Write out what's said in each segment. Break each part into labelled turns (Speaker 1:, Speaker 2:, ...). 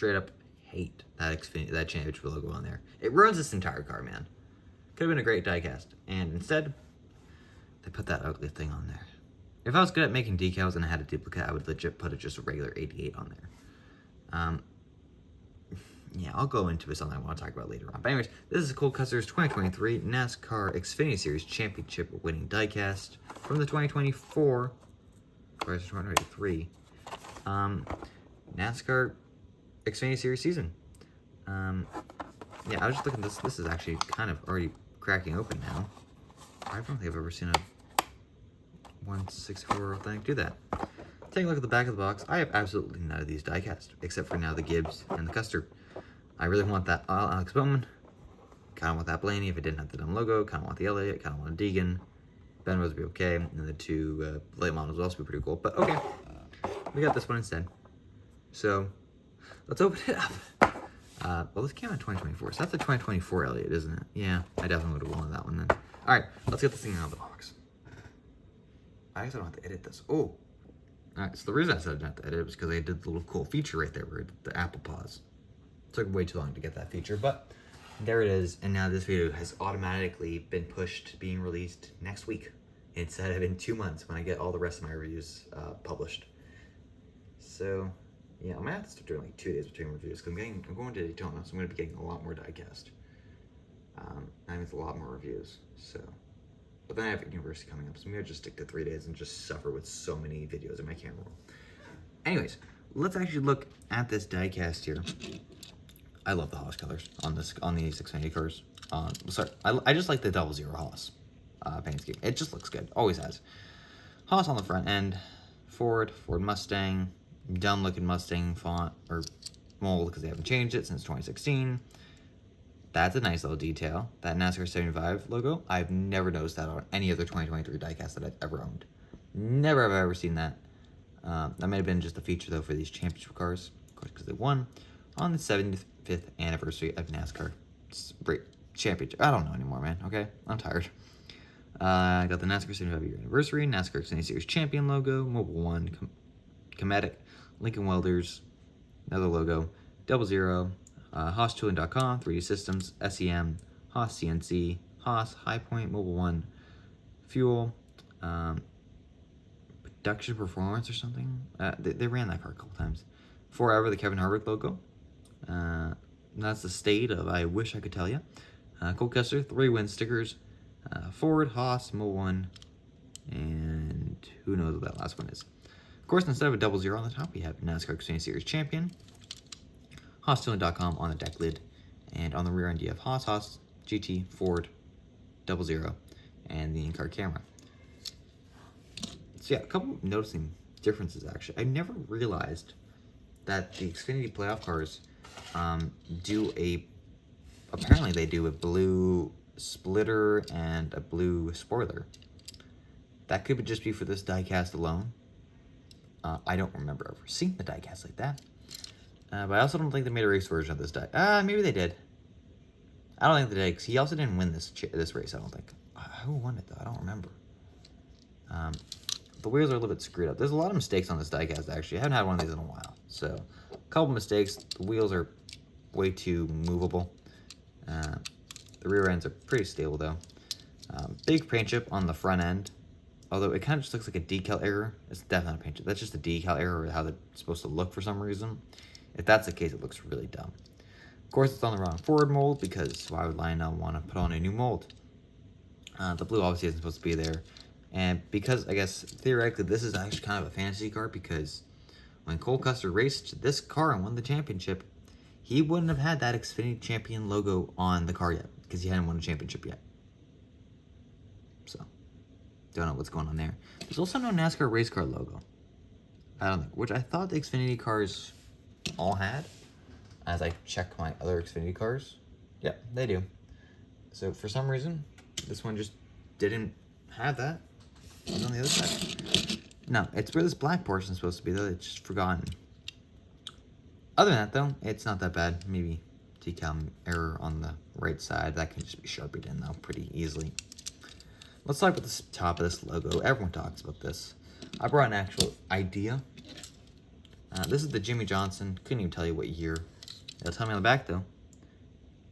Speaker 1: straight up hate that Xfinity, that championship logo on there. It ruins this entire car, man. Could have been a great diecast, and instead, they put that ugly thing on there. If I was good at making decals and I had a duplicate, I would legit put just a regular 88 on there. Yeah, I'll go into something I want to talk about later on. But anyways, this is Cole Custer's 2023 NASCAR Xfinity Series Championship winning diecast from the 2024, or 2023, NASCAR Xfinity Series season. Yeah, I was just looking at this. This is actually kind of already cracking open now. I don't think I've ever seen a 164 thing do that. Taking a look at the back of the box, I have absolutely none of these diecast, except for now the Gibbs and the Custer. I really want that Alex Bowman. Kind of want that Blaney if it didn't have the dumb logo. Kind of want the Elliott. Kind of want a Deegan. Ben Rose would be okay. And the two late models would also be pretty cool. But okay, we got this one instead. So let's open it up. Well, this came out in 2024, so that's the 2024 Elliott, isn't it? Yeah, I definitely would have wanted that one then. All right, let's get this thing out of the box. I guess I don't have to edit this. Oh, all right. So the reason I said I didn't have to edit it was because I did the little cool feature right there, where the Apple pause. It took way too long to get that feature, but there it is. And now this video has automatically been pushed to being released next week instead of in 2 months when I get all the rest of my reviews published. So yeah, I'm gonna have to start doing like 2 days between reviews because I'm going to Daytona, so I'm gonna be getting a lot more diecast. That means a lot more reviews. So, but then I have university coming up, so I'm gonna just stick to 3 days and just suffer with so many videos in my camera roll. Anyways, let's actually look at this diecast here. I love the Haas colors on these Xfinity cars. Sorry, I just like the 00 Haas paint scheme. It just looks good, always has. Haas on the front end, Ford Mustang, dumb looking Mustang font or mold because they haven't changed it since 2016. That's a nice little detail. That NASCAR 75 logo, I've never noticed that on any other 2023 diecast that I've ever owned. Never have I ever seen that. That might have been just a feature though for these championship cars, of course, because they won on the 75th anniversary of NASCAR championship. I don't know anymore, man. Okay, I'm tired. I got the NASCAR 75 year anniversary, NASCAR Xfinity Series champion logo, Mobile One, Cometic, Lincoln Welders, another logo, 00, HaasTooling.com, 3D Systems, SEM, Haas CNC, Haas, High Point, Mobile One, Fuel, Production Performance or something. They ran that car a couple times. Forever, the Kevin Harvick logo. That's the state of I wish I could tell you. Cole Custer, 3 win stickers. Ford, Haas, Mobile One, and who knows what that last one is. Of course, instead of a 00 on the top, we have NASCAR Xfinity Series champion. HaasTooling.com on the deck lid, and on the rear end you have Haas, GT, Ford, 00, and the in-car camera. So yeah, a couple of noticing differences actually. I never realized that the Xfinity playoff cars apparently they do a blue splitter and a blue spoiler. That could just be for this diecast alone. I don't remember ever seeing the diecast like that. But I also don't think they made a race version of this die. Maybe they did. I don't think they did, because he also didn't win this race, I don't think. Who won it, though? I don't remember. The wheels are a little bit screwed up. There's a lot of mistakes on this diecast, actually. I haven't had one of these in a while. So, a couple mistakes. The wheels are way too movable. The rear ends are pretty stable, though. Big paint chip on the front end. Although it kind of just looks like a decal error. It's definitely not a paint chip. That's just a decal error, or how they're supposed to look for some reason. If that's the case, it looks really dumb. Of course, it's on the wrong Ford mold, because why would Lionel want to put on a new mold? The blue obviously isn't supposed to be there. And because, I guess, theoretically, this is actually kind of a fantasy car, because when Cole Custer raced this car and won the championship, he wouldn't have had that Xfinity champion logo on the car yet, because he hadn't won a championship yet. So, don't know what's going on there. There's also no NASCAR race car logo. I don't think, which I thought the Xfinity cars all had. As I check my other Xfinity cars, yeah, they do. So for some reason, this one just didn't have that. It's on the other side. No, it's where this black portion is supposed to be, though. It's just forgotten. Other than that, though, it's not that bad. Maybe decal error on the right side. That can just be sharpied in, though, pretty easily. Let's talk about the top of this logo. Everyone talks about this. I brought an actual idea This is the Jimmy Johnson. Couldn't even tell you what year. It'll tell me on the back, though.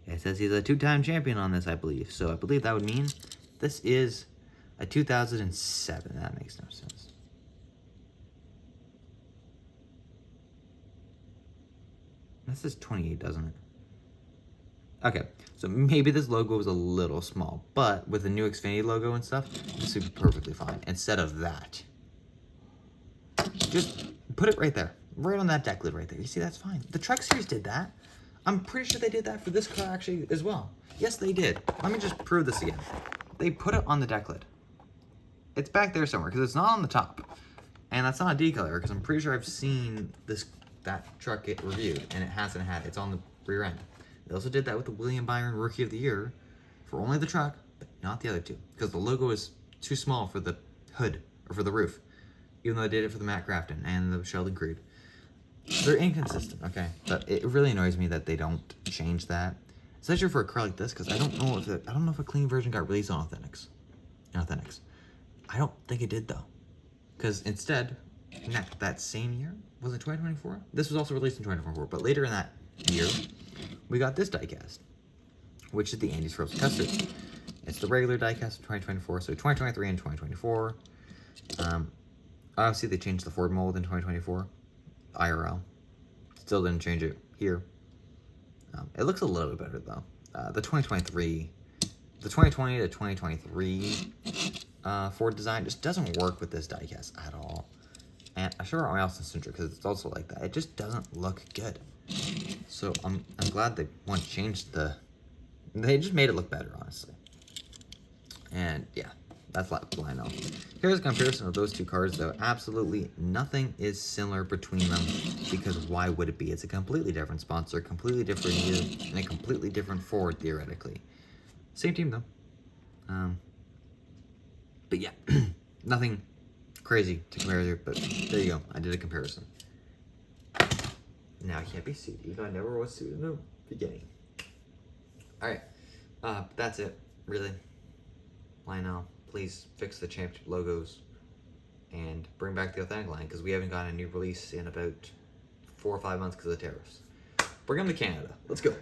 Speaker 1: It says he's a 2-time champion on this, I believe. So I believe that would mean this is a 2007. That makes no sense. This is 28, doesn't it? Okay, so maybe this logo was a little small, but with the new Xfinity logo and stuff, this would be perfectly fine. Instead of that, just put it right there, right on that deck lid right there. You see, that's fine. The Truck Series did that. I'm pretty sure they did that for this car actually as well. Yes, they did. Let me just prove this again. They put it on the deck lid. It's back there somewhere because it's not on the top. And that's not a decolor because I'm pretty sure I've seen that truck get reviewed and it hasn't had, it's on the rear end. They also did that with the William Byron Rookie of the Year for only the truck, but not the other two because the logo is too small for the hood or for the roof, even though they did it for the Matt Crafton and the Sheldon Creed. They're inconsistent, okay? But it really annoys me that they don't change that, especially for a car like this, because I don't know if a clean version got released on Authentics. I don't think it did though, because instead, that same year, was it 2024? This was also released in 2024, but later in that year, we got this diecast, which is the Andy's Frozen Custard. It's the regular diecast of 2024, so 2023 and 2024. Obviously, they changed the Ford mold in 2024. IRL. Still didn't change it here. It looks a little bit better though. The 2020 to 2023 Ford design just doesn't work with this diecast at all. And I show it on my Austin Centric because it's also like that. It just doesn't look good. So I'm glad they want to change they just made it look better, honestly. And yeah, that's Lionel. Here's a comparison of those two cars, though. Absolutely nothing is similar between them, because why would it be? It's a completely different sponsor, completely different year, and a completely different Ford, theoretically. Same team, though. But yeah, nothing crazy to compare here, but there you go. I did a comparison. Now he can't be sued, even though I never was sued in the beginning. Alright, that's it, really. Lionel, please fix the championship logos and bring back the authentic line, because we haven't gotten a new release in about 4 or 5 months because of the tariffs. Bring them to Canada. Let's go.